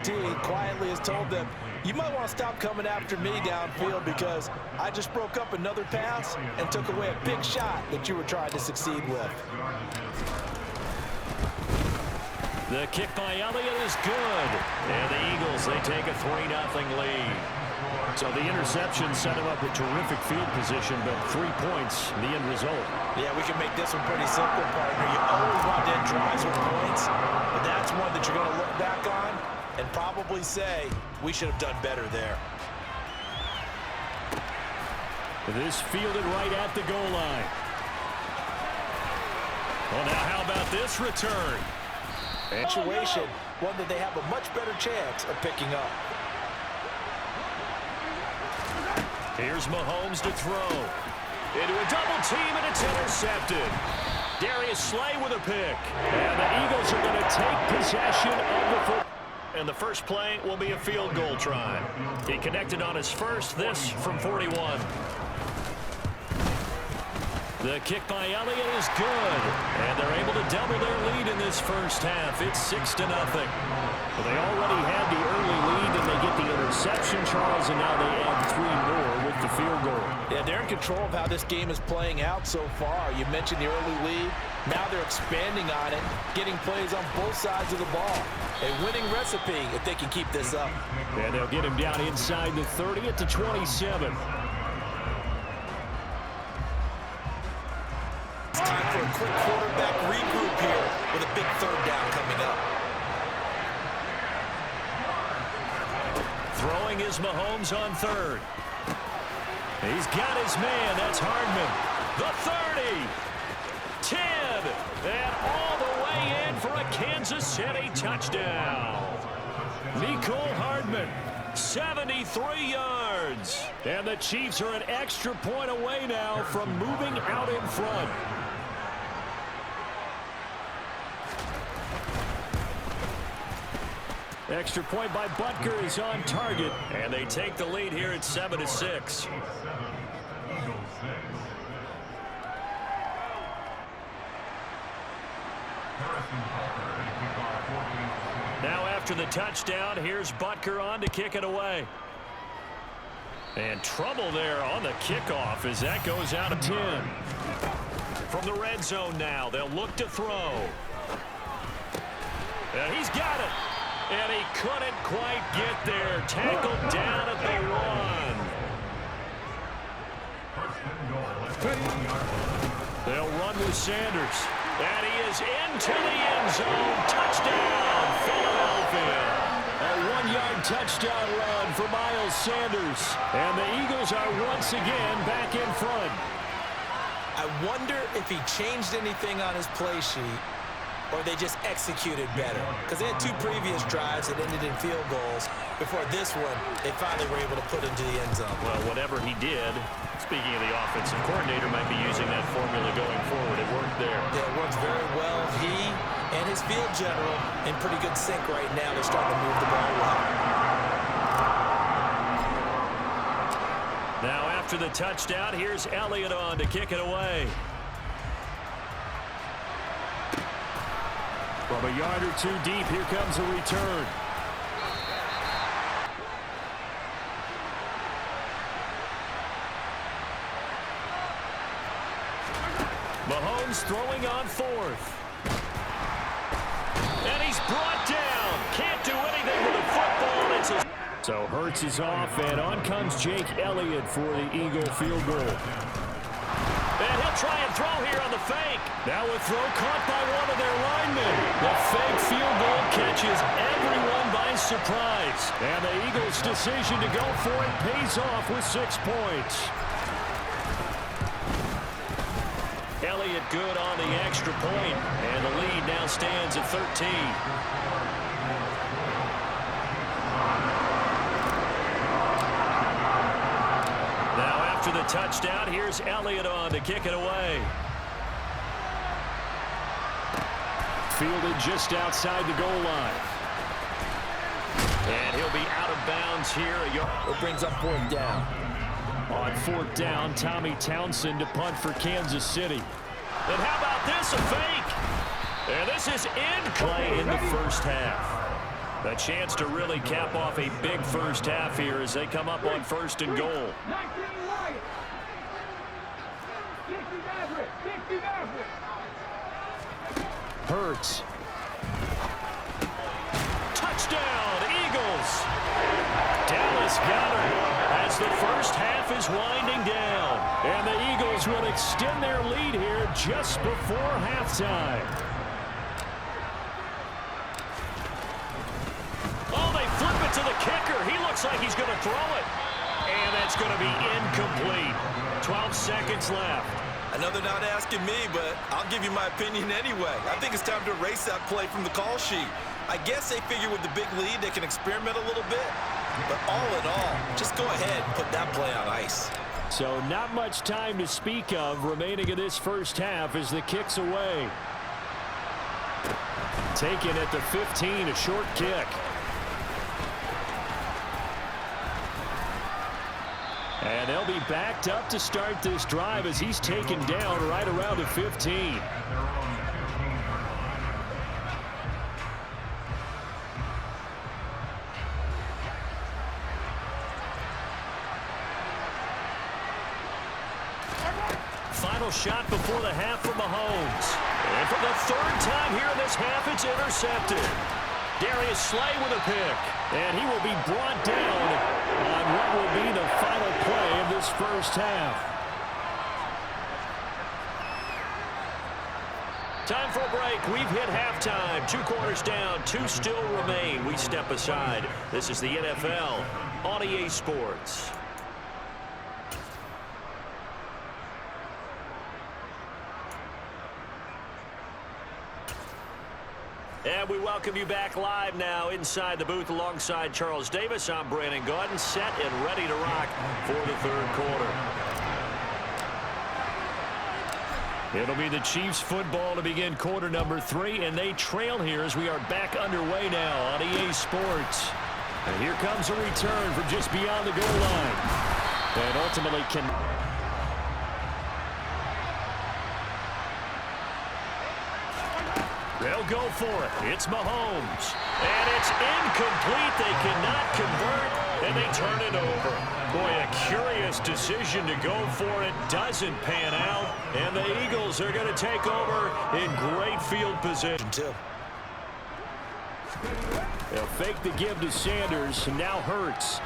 Quietly has told them, you might want to stop coming after me downfield because I just broke up another pass and took away a big shot that you were trying to succeed with. The kick by Elliott is good. And the Eagles, they take a 3-0 lead. So the interception set him up with terrific field position, but 3 points, the end result. Yeah, we can make this one pretty simple, partner. You always want to end drives with points, but that's one that you're going to look back on and probably say, we should have done better there. This fielded right at the goal line. Well, now how about this return? Situation, one that they have a much better chance of picking up. Here's Mahomes to throw. Into a double team, and it's intercepted. Darius Slay with a pick. And the Eagles are going to take possession of the football. And the first play will be a field goal try. He connected on his first, this from 41. The kick by Elliott is good. And they're able to double their lead in this first half. It's 6-0. Well, they already had the early lead, and they get the interception, Charles, and now they add 3 more with the field goal. Yeah, they're in control of how this game is playing out so far. You mentioned the early lead. Now they're expanding on it, getting plays on both sides of the ball. A winning recipe if they can keep this up. And they'll get him down inside the 30 at the 27. It's time for a quick quarterback regroup here with a big third down coming up. Throwing is Mahomes on third. He's got his man. That's Hardman. The 30. 10. And all the way in for a Kansas City touchdown. Mecole Hardman, 73 yards. And the Chiefs are an extra point away now from moving out in front. Extra point by Butker is on target. And they take the lead here at 7-6. Now after the touchdown, here's Butker on to kick it away. And trouble there on the kickoff as that goes out of 10. From the red zone now, they'll look to throw. And he's got it. And he couldn't quite get there. Tackled down at the 1. They'll run with Sanders. And he is into the end zone. Touchdown, Philadelphia. A 1-yard touchdown run for Miles Sanders. And the Eagles are once again back in front. I wonder if he changed anything on his play sheet or they just executed better. Because they had 2 previous drives that ended in field goals. Before this one, they finally were able to put into the end zone. Well, whatever he did, speaking of the offensive coordinator, might be using that formula going forward. It worked there. Yeah, it works very well. He and his field general in pretty good sync right now. They're starting to move the ball well. Now after the touchdown, here's Elliott on to kick it away. From a yard or 2 deep, here comes a return. Mahomes throwing on 4th. And he's brought down. Can't do anything with the football. It's a... So Hurts is off, and on comes Jake Elliott for the Eagle field goal. And he'll try and throw here on the fake. Now a throw caught by one of their linemen. The fake field goal catches everyone by surprise. And the Eagles' decision to go for it pays off with 6 points. Elliott good on the extra point, and the lead now stands at 13. Now after the touchdown, here's Elliott on to kick it away. Fielded just outside the goal line. And he'll be out of bounds here. It brings up 4th down. On 4th down, Tommy Townsend to punt for Kansas City. And how about this, a fake? And this is in play in the first half. A chance to really cap off a big first half here as they come up on 1st and goal. Hurts. Touchdown, Eagles. Dallas got her as the first half is winding down. And the Eagles will extend their lead here just before halftime. Oh, they flip it to the kicker. He looks like he's going to throw it. And that's going to be incomplete. 12 seconds left. I know they're not asking me, but I'll give you my opinion anyway. I think it's time to erase that play from the call sheet. I guess they figure with the big lead they can experiment a little bit. But all in all, just go ahead and put that play on ice. So not much time to speak of remaining in this first half as the kick's away. Taken at the 15, a short kick. And they'll be backed up to start this drive as he's taken down right around the 15. Final shot before the half from Mahomes. And for the 3rd time here in this half, it's intercepted. Darius Slay with a pick. And he will be brought down on what will be the final play of this first half. Time for a break. We've hit halftime. 2 quarters down. 2 still remain. We step aside. This is the NFL on EA Sports. And we welcome you back live now inside the booth alongside Charles Davis. I'm Brandon Gaudin, set and ready to rock for the 3rd quarter. It'll be the Chiefs football to begin quarter number 3, and they trail here as we are back underway now on EA Sports. And here comes a return from just beyond the goal line. And ultimately can... They'll go for it. It's Mahomes. And it's incomplete. They cannot convert, and they turn it over. Boy, a curious decision to go for it. Doesn't pan out, and the Eagles are going to take over in great field position, too. They'll fake the give to Sanders, and now Hurts.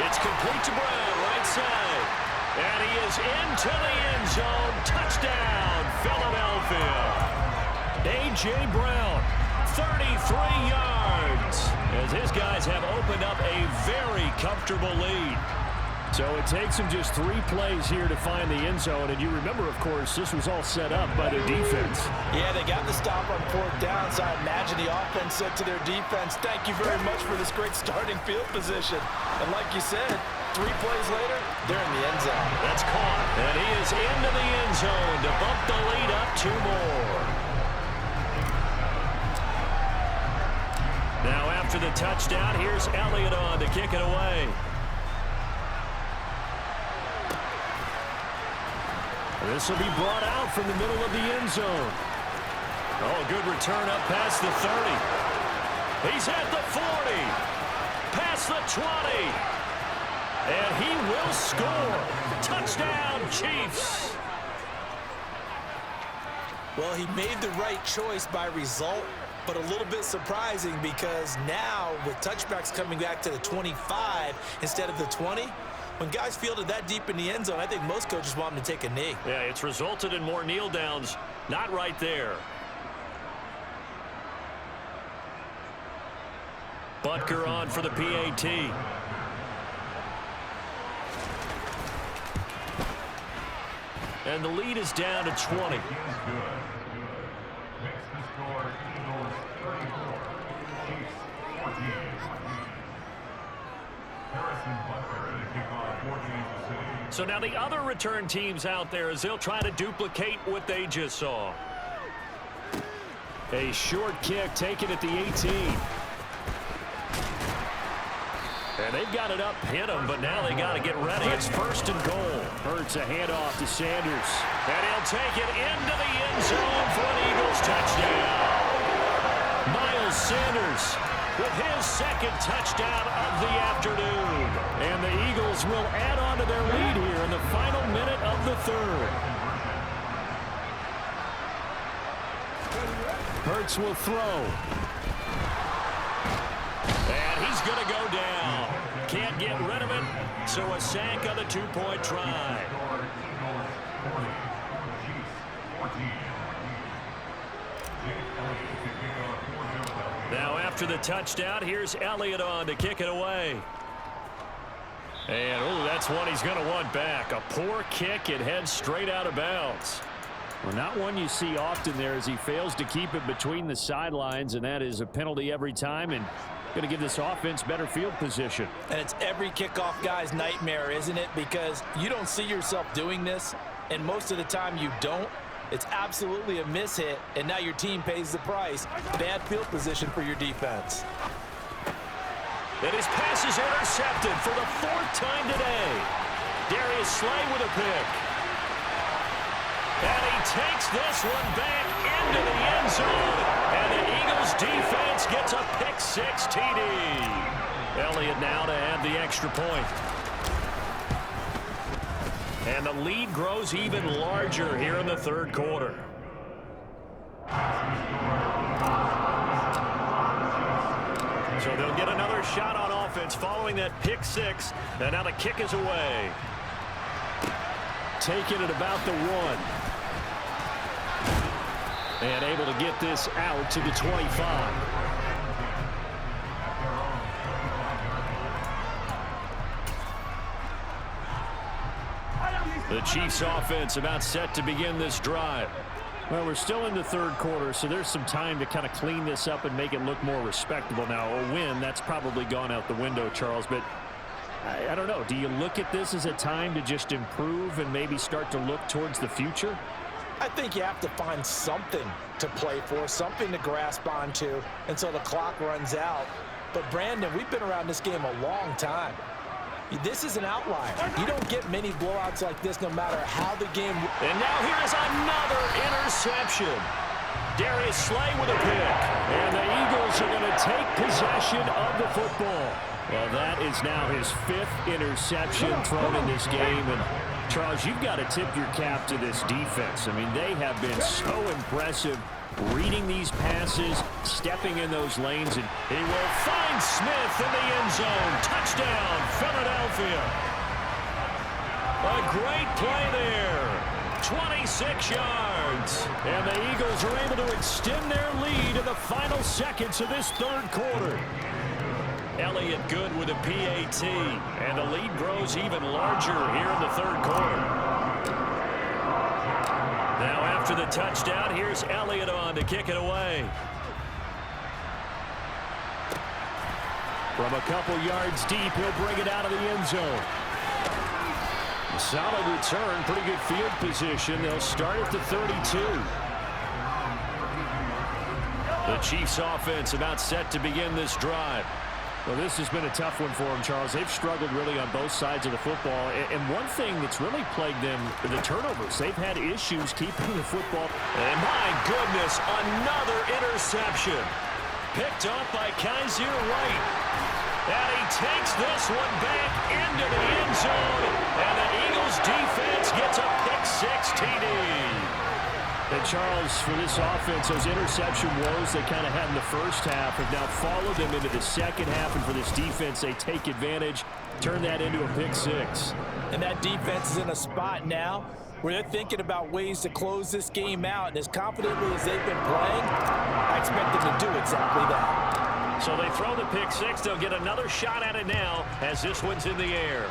It's complete to Brown, right side. And he is into the end zone. Touchdown, Philadelphia. A.J. Brown, 33 yards. As his guys have opened up a very comfortable lead. So it takes them just 3 plays here to find the end zone. And you remember, of course, this was all set up by their defense. Yeah, they got the stop on 4th down, so I imagine the offense said to their defense, thank you very much for this great starting field position. And like you said, 3 plays later, they're in the end zone. That's caught. And he is into the end zone to bump the lead up 2 more. Now after the touchdown, here's Elliott on to kick it away. This will be brought out from the middle of the end zone. Oh, good return up past the 30. He's at the 40. Past the 20. And he will score. Touchdown, Chiefs. Well, he made the right choice by result, but a little bit surprising because now with touchbacks coming back to the 25 instead of the 20, when guys fielded that deep in the end zone, I think most coaches want them to take a knee. Yeah, it's resulted in more kneel downs. Not right there. Butker on for the PAT. And the lead is down to 20. So now the other return teams out there as they'll try to duplicate what they just saw. A short kick taken at the 18. And they've got it up, hit them, but now they got to get ready. It's 1st and goal. Hurts a handoff to Sanders. And he'll take it into the end zone for an Eagles touchdown. Sanders with his second touchdown of the afternoon. And the Eagles will add on to their lead here in the final minute of the third. Hurts will throw. And he's going to go down. Can't get rid of it, so a sack on the two-point try. Now after the touchdown, here's Elliott on to kick it away. And, oh, that's one he's going to want back. A poor kick. It heads straight out of bounds. Well, not one you see often there as he fails to keep it between the sidelines, and that is a penalty every time, and going to give this offense better field position. And it's every kickoff guy's nightmare, isn't it? Because you don't see yourself doing this, and most of the time you don't. It's absolutely a mishit, and now your team pays the price. Bad field position for your defense. And his pass is intercepted for the fourth time today. Darius Slay with a pick. And he takes this one back into the end zone. And the Eagles defense gets a pick-six TD. Elliott now to add the extra point. And the lead grows even larger here in the third quarter. So they'll get another shot on offense following that pick-six. And now the kick is away. Taking it about the 1. And able to get this out to the 25. The Chiefs offense about set to begin this drive. Well, we're still in the third quarter, so there's some time to kind of clean this up and make it look more respectable. Now, a win, that's probably gone out the window, Charles, but I don't know. Do you look at this as a time to just improve and maybe start to look towards the future? I think you have to find something to play for, something to grasp onto until the clock runs out. But, Brandon, we've been around this game a long time. This is an outlier. You don't get many blowouts like this no matter how the game... And now here is another interception. Darius Slay with a pick. And the Eagles are going to take possession of the football. Well, that is now his 5th interception thrown in this game. And, Charles, you've got to tip your cap to this defense. I mean, they have been so impressive reading these passes, stepping in those lanes, and he will find Smith in the end zone. Touchdown, Philadelphia. A great play there. 26 yards. And the Eagles are able to extend their lead in the final seconds of this third quarter. Elliott good with a PAT, and the lead grows even larger here in the third quarter. Now after the touchdown, here's Elliott on to kick it away. From a couple yards deep, he'll bring it out of the end zone. A solid return, pretty good field position. They'll start at the 32. The Chiefs offense about set to begin this drive. Well, this has been a tough one for them, Charles. They've struggled really on both sides of the football. And one thing that's really plagued them, the turnovers. They've had issues keeping the football. And my goodness, another interception. Picked off by Kaiser White. And he takes this one back into the end zone. And the Eagles defense gets a pick-six TD. And Charles, for this offense, those interception woes they kind of had in the first half have now followed them into the second half. And for this defense, they take advantage, turn that into a pick-six. And that defense is in a spot now where they're thinking about ways to close this game out. And as confidently as they've been playing, I expect them to do exactly that. So they throw the pick-six. They'll get another shot at it now as this one's in the air.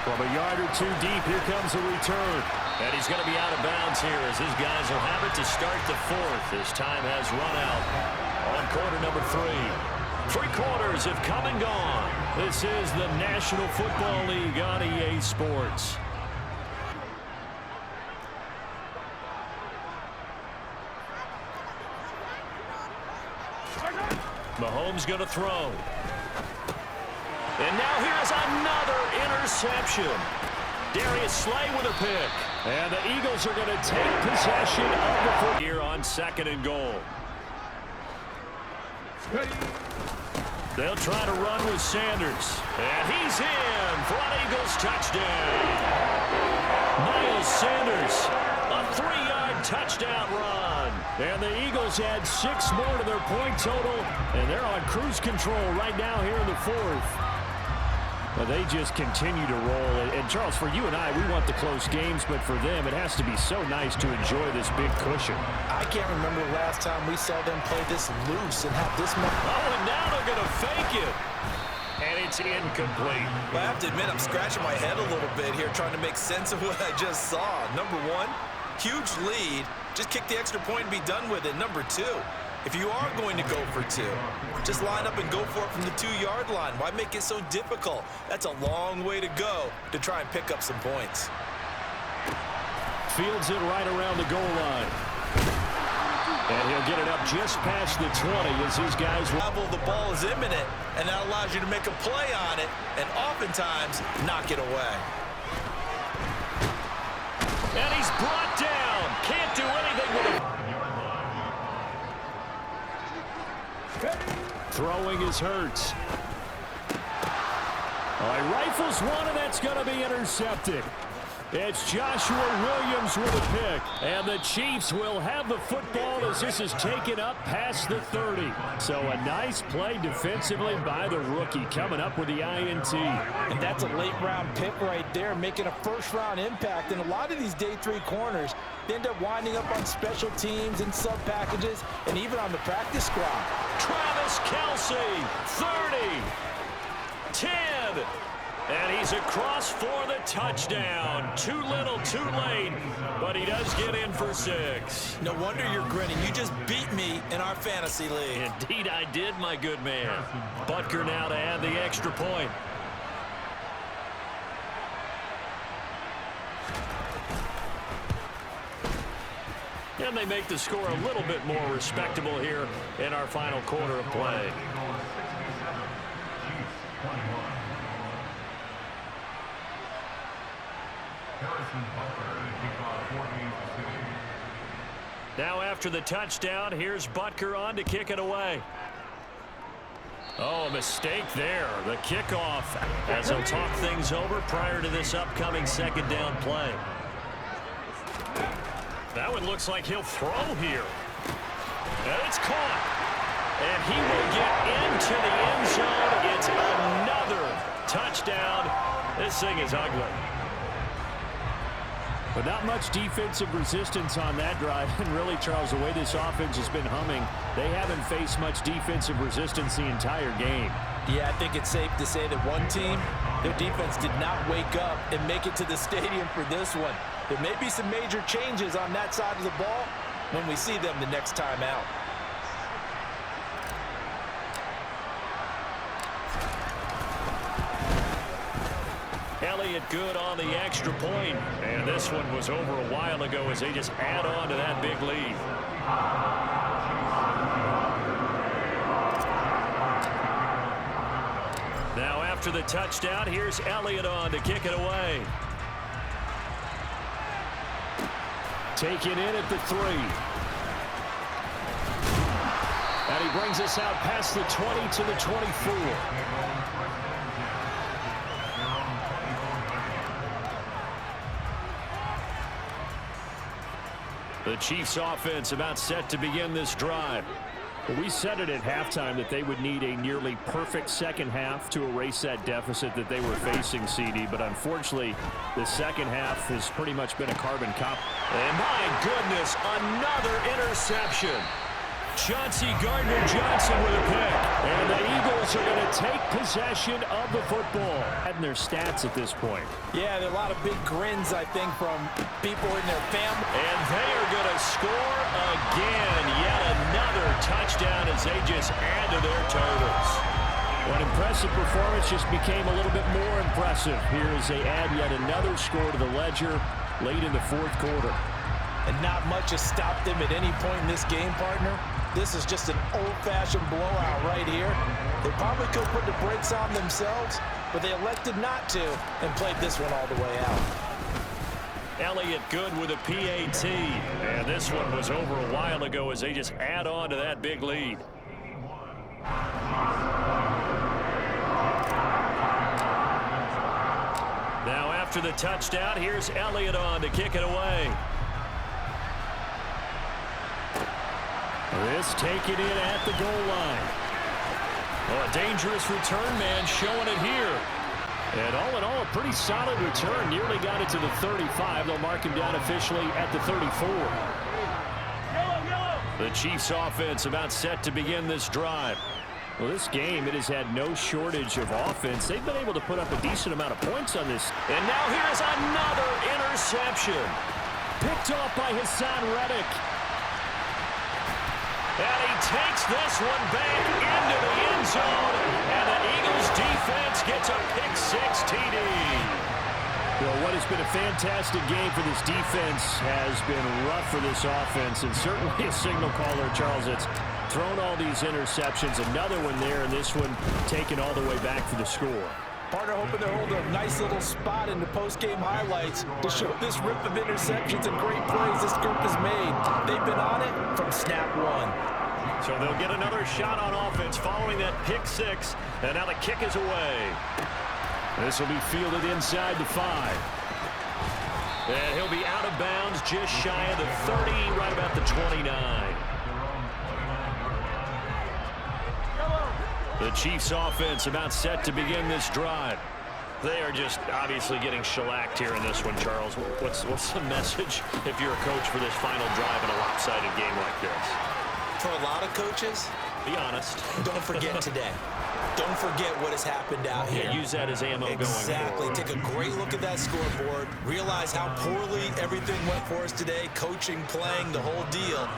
From a yard or two deep, here comes a return. And he's going to be out of bounds here as his guys will have it to start the fourth. His time has run out on quarter number 3. 3 quarters have come and gone. This is the National Football League on EA Sports. Mahomes going to throw. And now here's another interception. Darius Slay with a pick. And the Eagles are going to take possession of the football here on 2nd and goal. They'll try to run with Sanders. And he's in for an Eagles touchdown. Miles Sanders, a 3-yard touchdown run. And the Eagles add 6 more to their point total. And they're on cruise control right now here in the 4th. Well, they just continue to roll. And, Charles, for you and I, we want the close games, but for them, it has to be so nice to enjoy this big cushion. I can't remember the last time we saw them play this loose and have this much. Oh, and now they're going to fake it. And it's incomplete. Well, I have to admit, I'm scratching my head a little bit here trying to make sense of what I just saw. Number one, huge lead. Just kick the extra point and be done with it. Number two, if you are going to go for 2, just line up and go for it from the 2-yard line. Why make it so difficult? That's a long way to go to try and pick up some points. Fields it right around the goal line. And he'll get it up just past the 20 as these guys level. The ball is imminent, and that allows you to make a play on it and oftentimes knock it away. And he's brought down. Can't do anything with it. Throwing is Hurts. He rifles one, and that's going to be intercepted. It's Joshua Williams with a pick. And the Chiefs will have the football as this is taken up past the 30. So a nice play defensively by the rookie coming up with the INT. And that's a late-round pick right there, making a first-round impact. And a lot of these day 3 corners, they end up winding up on special teams and sub-packages and even on the practice squad. Travis Kelce, 30, 10. And he's across for the touchdown. Too little, too late, but he does get in for 6. No wonder you're grinning. You just beat me in our fantasy league. Indeed I did, my good man. Butker now to add the extra point. And they make the score a little bit more respectable here in our final quarter of play. Now after the touchdown, here's Butker on to kick it away. Oh, a mistake there. The kickoff as he'll talk things over prior to this upcoming 2nd down play. That one looks like he'll throw here. And it's caught. And he will get into the end zone. It's another touchdown. This thing is ugly. But not much defensive resistance on that drive. And really, Charles, the way this offense has been humming, they haven't faced much defensive resistance the entire game. Yeah, I think it's safe to say that one team, their defense did not wake up and make it to the stadium for this one. There may be some major changes on that side of the ball when we see them the next time out. Elliott good on the extra point. And this one was over a while ago as they just add on to that big lead. Now after the touchdown, here's Elliott on to kick it away. Taken in at the 3. And he brings us out past the 20 to the 24. The Chiefs offense about set to begin this drive. We said it at halftime that they would need a nearly perfect second half to erase that deficit that they were facing, CD. But unfortunately, the second half has pretty much been a carbon copy. And my goodness, another interception. Chauncey Gardner-Johnson with a pick. And the Eagles are going to take possession of the football. Adding their stats at this point. Yeah, there are a lot of big grins, I think, from people in their family. And they are going to score again. Yet another touchdown as they just add to their totals. An impressive performance just became a little bit more impressive here as they add yet another score to the ledger late in the 4th quarter. And not much has stopped them at any point in this game, partner. This is just an old-fashioned blowout right here. They probably could put the brakes on themselves, but they elected not to and played this one all the way out. Elliott good with a PAT. And this one was over a while ago as they just add on to that big lead. Now after the touchdown, here's Elliott on to kick it away. This taken in at the goal line. Oh, a dangerous return man showing it here. And all in all, a pretty solid return. Nearly got it to the 35. They'll mark him down officially at the 34. The Chiefs offense about set to begin this drive. Well, this game, it has had no shortage of offense. They've been able to put up a decent amount of points on this. And now here's another interception. Picked off by Hassan Reddick. And he takes this one back into the end zone. And the Eagles defense gets a pick-6 TD. Well, what has been a fantastic game for this defense has been rough for this offense. And certainly a signal caller, Charles, that's thrown all these interceptions. Another one there, and this one taken all the way back for the score. Partner hoping to hold a nice little spot in the post-game highlights to show this rip of interceptions and great plays this group has made. They've been on it from snap one. So they'll get another shot on offense following that pick-6, and now the kick is away. This will be fielded inside the 5. And he'll be out of bounds just shy of the 30, right about the 29. The Chiefs offense about set to begin this drive. They are just obviously getting shellacked here in this one, Charles. What's the message if you're a coach for this final drive in a lopsided game like this? For a lot of coaches, be honest. Don't forget today. Don't forget what has happened out here. Yeah, use that as ammo going forward. Exactly. Take a great look at that scoreboard. Realize how poorly everything went for us today. Coaching, playing, the whole deal.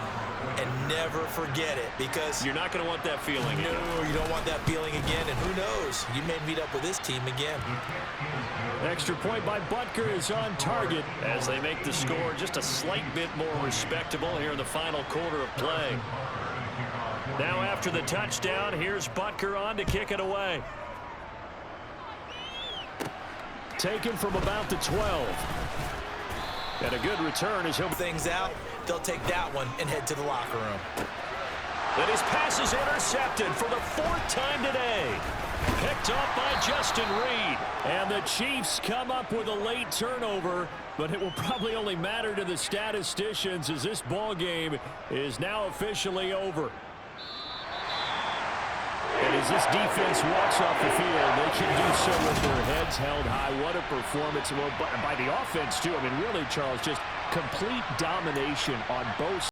And never forget it, because you're not going to want that feeling again. No, you don't want that feeling again, and who knows, you may meet up with this team again. Extra point by Butker is on target as they make the score just a slight bit more respectable here in the final quarter of play. Now after the touchdown, here's Butker on to kick it away. Taken from about the 12. And a good return as he'll things out. They'll take that one and head to the locker room. And his pass is intercepted for the 4th time today. Picked up by Justin Reed. And the Chiefs come up with a late turnover, but it will probably only matter to the statisticians as this ball game is now officially over. And as this defense walks off the field, they can do so with their heads held high. What a performance by the offense, too. I mean, really, Charles, just complete domination on both